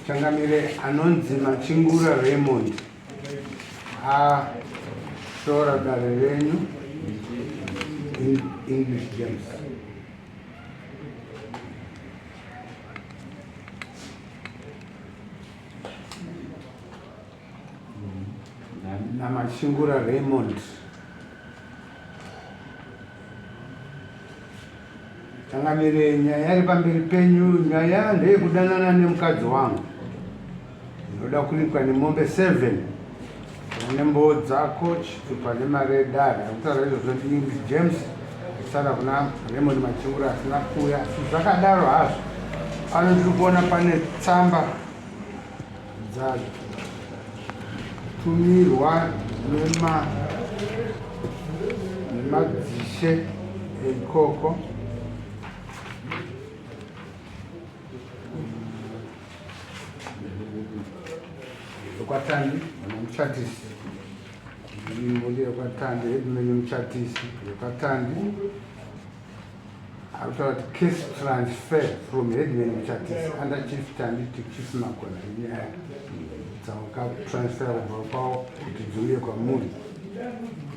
Changamire anonzi Machingura Raymond. Shora Garerenyu in English James. Machingura Raymond. Changamire nyaya iri pamberi penyu. Nyaya ndeyekudanana nemukadzi wangu. Ndoda kuripwa nemombe 7 nembo dzako chitupa nemaredari. Akutaura izvozvo ndi English James. Kusara kuna Raymond Machingura asina kuuya. Zvakadaro hazvo pano ndiri kuona pane tsamba dzatumirwa nemadzishe ikoko. Kwatandi muchatisi ndiri kwatandi edmenye muchatisi kwatandi akutaura kuti case transfer from headman muchatisi under chief tandi to chief Makoni nyaya dzakatransfer kubva kwawo kuti dziuye kwamuri.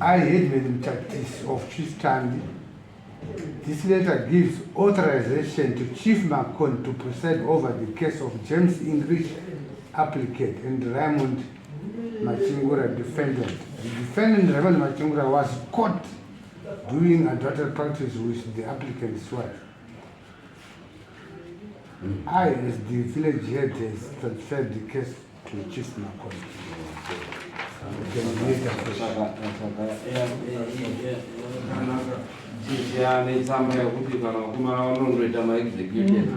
I headman muchatisi of chief tandi. This letter gives authorization to Chief Makoni to preside over the case of James English applicant and Raymond Machingura defendant. The defendant Raymond Machingura was caught doing adultery practice with the applicant's wife. I, as the village head, has transferred the case to Chief Makoni. Tsamba yakuti kana kumara vanondoita maexecuted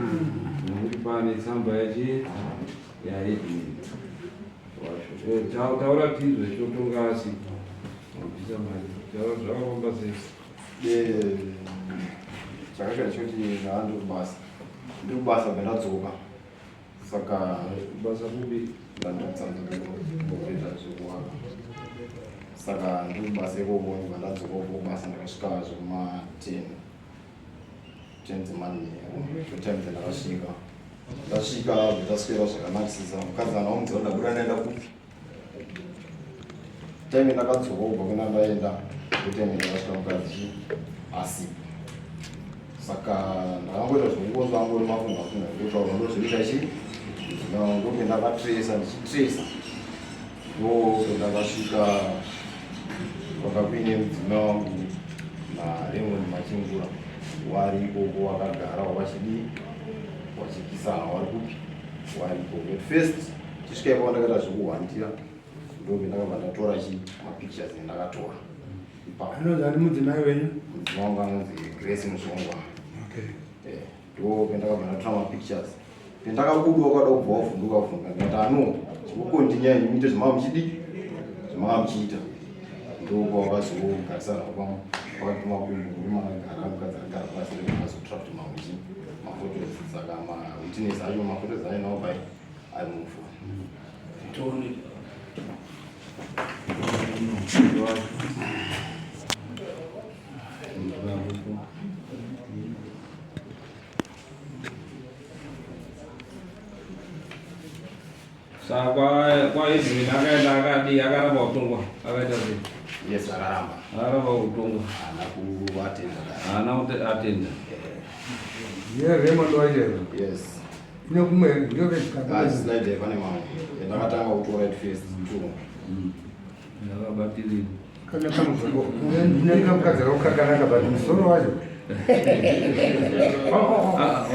nokuti pane tsamba taura tizve chotongasi kubvisa mari zvakafamba sei chakagara choti naandobasa ndiri kubasa bendadzoka saka basa kubi ndandatsanzokuita zvekuwaka saka ndiri kubasa ikoko bandadzoka kubasa ndakasvika zvekuma 10 dzemani zvotime dzandakasvika ndasvika ndaswera zvakanakisisa mukadzi anaumudza ndabuda ndaenda kupi time ndakadzoka kubva kuna ndaenda kutime ndakasvika mukadzi asipo saka ndakangoita zvokukonzwa angori mafunga funga kutaura ndozvoita chi ndope ndakatresa ndichitresa ndokendakasvika kwakakuine mudzimai wangu naRaymond Machingura wari ikoko wakagara wavachidii wachikisana wari kupi wari ikoko. At first tisvika ipapo ndakaita zvekuhwandira ndope ndakabva ndatora mapictures endakatora ipapo. Anonzi ani mudzimai wenyu? Mudzimai wangu anonzi Grace Mushongwa. Ndope ndakabva ndatora mapictures. Pendakabuda wakada kubva wavhunduka vhunduka ndikati ano chikukondinyai muite zvamanga muchidii zvamanga muchiita. Ndopa wakazogarisana pakati makumbo nemakagara mukadzi akagara pasi ndakazotrafuta mamuchi mafotos saka mawitness acho mafotos ainawo pai ari mufoni. saka kwaizvi akaenda akadii akaramba kutongwa akaita sei? Yes, akaramba kutongwa haana kuatenda haana atenda. Raymond wacho. Yes. Ine kumwe ndovekabasi slide pane mamwe ndakatanga kutora at first tu Akabatirira kana kamuzongo ndinenge mukadzara ukakanaka but musoro wacho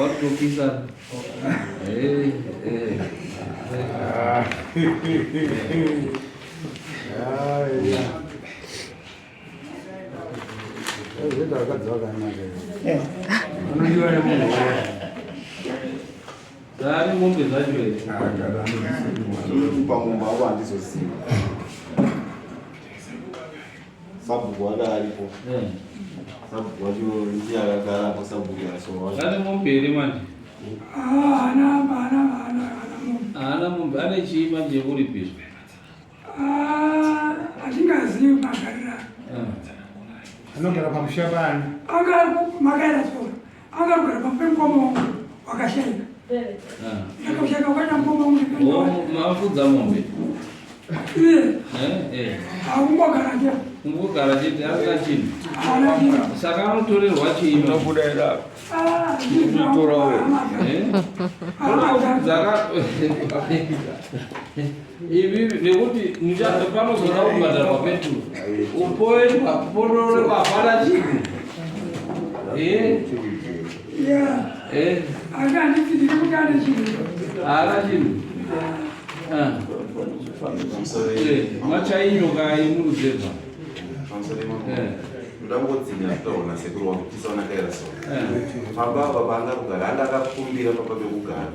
watokisa zveta vakadzi vakanaka unodiwa nemunhu dzari mombe dzacho here pamumba ako handizoziva sabhuku aka aripo sabhuku wacho ndi akagara apo sabhuku yasoro wacho ane mombe here manje haana mombe ane chii manje kuripiswa hatingazivi magarira anogara pamushapani magaira sora angarugara pampenkomo wakasheka ndakasheka ukaita mkomo unge mafudza mombe akungogara kungogara chete asina chinhu saka anotorerwa chiino ivi nekuti panozoda kubhadharwa peturu upoororwa hapana chinhu haana chinhu machainyoka imuruzevha ndangodzinya kutaona sekuru wangu tisaona kaira so pamba baba anga kugara anga akakumbira papa pekugara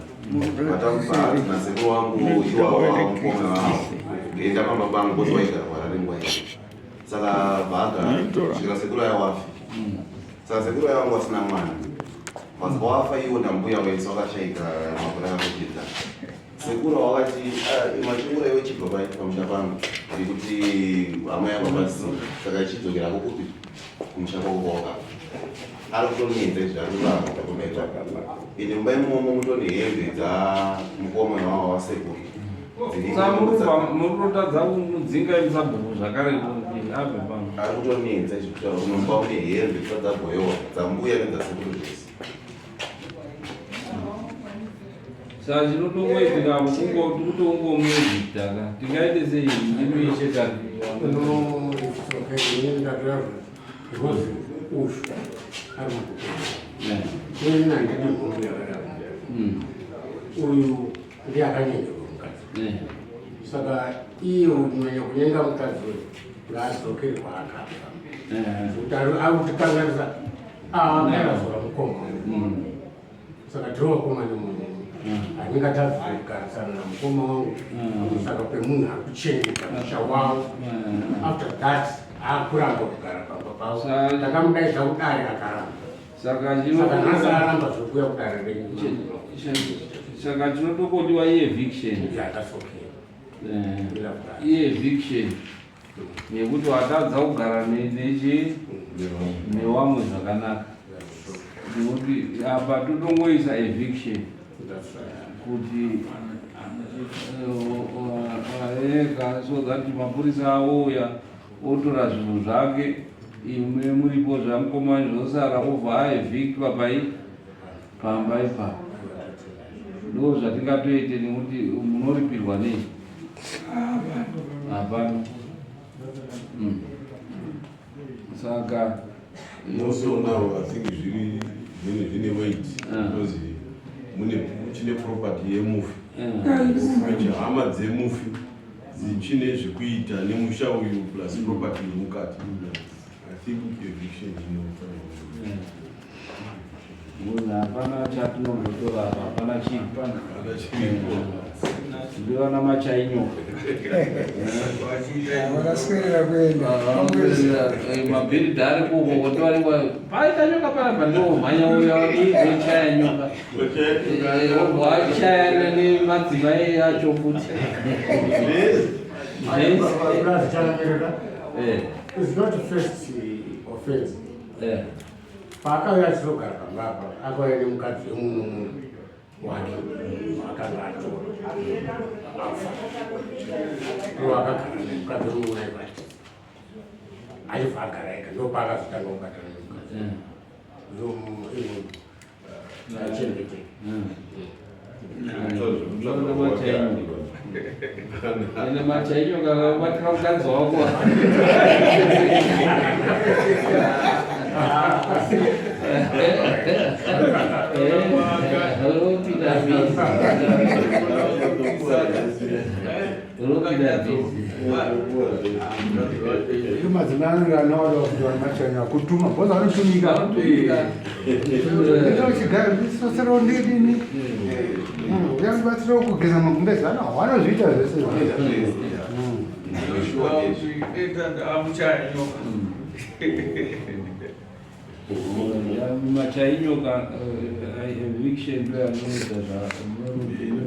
vatakubva na sekuru wangu iwawo mukoma wavo ndienda pamba pangu kuti waigara gwara renguva iyi saka vaga kusvikira sekuru aya wafi saka sekuru aya wangu asina mwana mazwa wafa iwo ndambuya wese wakashaika makore akapedza sekuru wakati machingura iwe chibva pamusha pangu ndikuti hama yangu pasi saka ichidzokera kokuti kumusha kwaukwauka ari kutonedza izvi ari kuramba kutometa ine mumba imomo mutone hembe dzamukoma wavo wasekuru murikutadza mudzinga musabhuku zvakare abve pano ari kutonedza izvi kutaura unomba une hembe dzadzabhoyewa dzambuya nedzasekuru zvese saka chinotongoitika kuti ungomuvhitaka tingaite sei imishe uyu ndiye akanyengerwa mukadzi saka iyo kunyanya kunyenga mukadzi uyu ngaadzokere kwaakafa akutikanganisa akarazora mukoma saka tinokoma nemunhu anenge atazikugarisana namukoma wangu saka pemunhu ari kuchengeta musha wavo after that akuramba kugara pamba pavo takamudaidza kudare akaramba saka nhasi aramba zvokuya kudare renyu saka chinotokodiwa ieviction ieviction nekuti watadza kugara newamwe zvakanaka nekuti apa totongoisa eviction kuti so that mapurisa auya otora zvinhu zvake imwe muripo zvamukomani zvosara obva aevhictwa pamba ipapo ndo zvatingatoite nekuti munoripirwa nei hapana saka also now I think zvine weight because chine property yemufi hama dzemufi dzichine zvekuita nemusha uyu plus property yemukati I think eviction munhu hapana chatinongotora apa hapana chipa ndiona machainyoka vakaswera kuenda mabhiridha ari kukokotoaringwa paita nyoka panapa ndomhanya uya izochaya nyoka wachaya nemadzimai acho futi It's not the first offense. Paakauya achizogara pambapa akauya nemukadzi wemunhu wake wakanga atora afa iwo akagara nemukadzi wemunhu waibati achibva agara ega ndopaakazotanga kubatana nemukadzi achengeteka ene machainyoka akabatira mukadzi wako madzimai anenge anoda kuti vamachanya kutuma bhoza vanotumika uchigara ndisosero ndidini uyandibatsira kugeza magumbezi vanozviita zvese machainyoka eviction ndo yanoita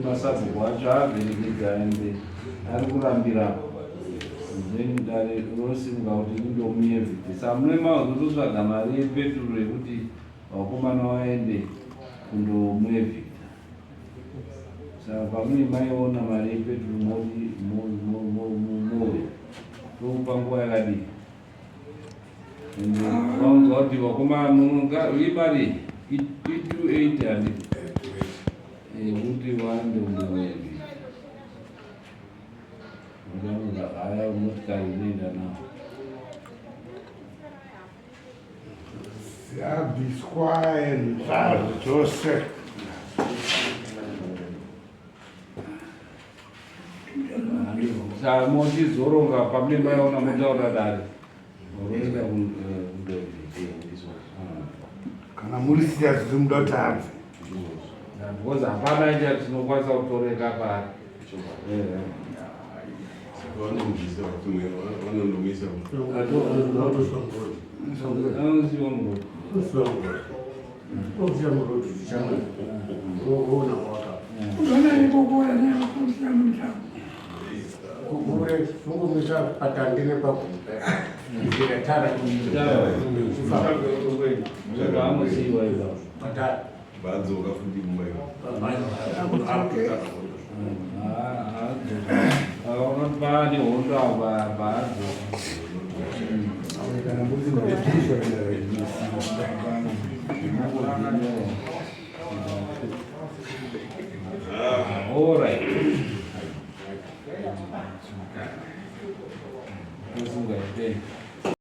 zvamasabhuku acho avherekeza ende ari kurambira then dare rosimuka kuti indomuevhitisa mune mazototsvaga mari yepeturu yekuti vakomana vaende kundomuevhita Saka paMudzimai ona mari yepetrol moyo tokupa nguva yakadii ende vaunzwa kuti vakomana imari i2800 kuti vaende kumwedzi unoza haya motikari inoenda nawo ziabviswa nzvaro dzose motizoronga paMudzimai ona motaura dare roenda kana muri serious kuti muda kuti abve because hapana cha tinokwanisa kutoreka pari vanomubvisa kuti vanondomisa anosiwa muroti Unaona iko ya neno kusia mchana. Kukure fungumisa atandile pakumbe. Ndiretara vaamosiwa iva vadzoka futi mumbai pane hondo vadzo kana muri kuretisha all right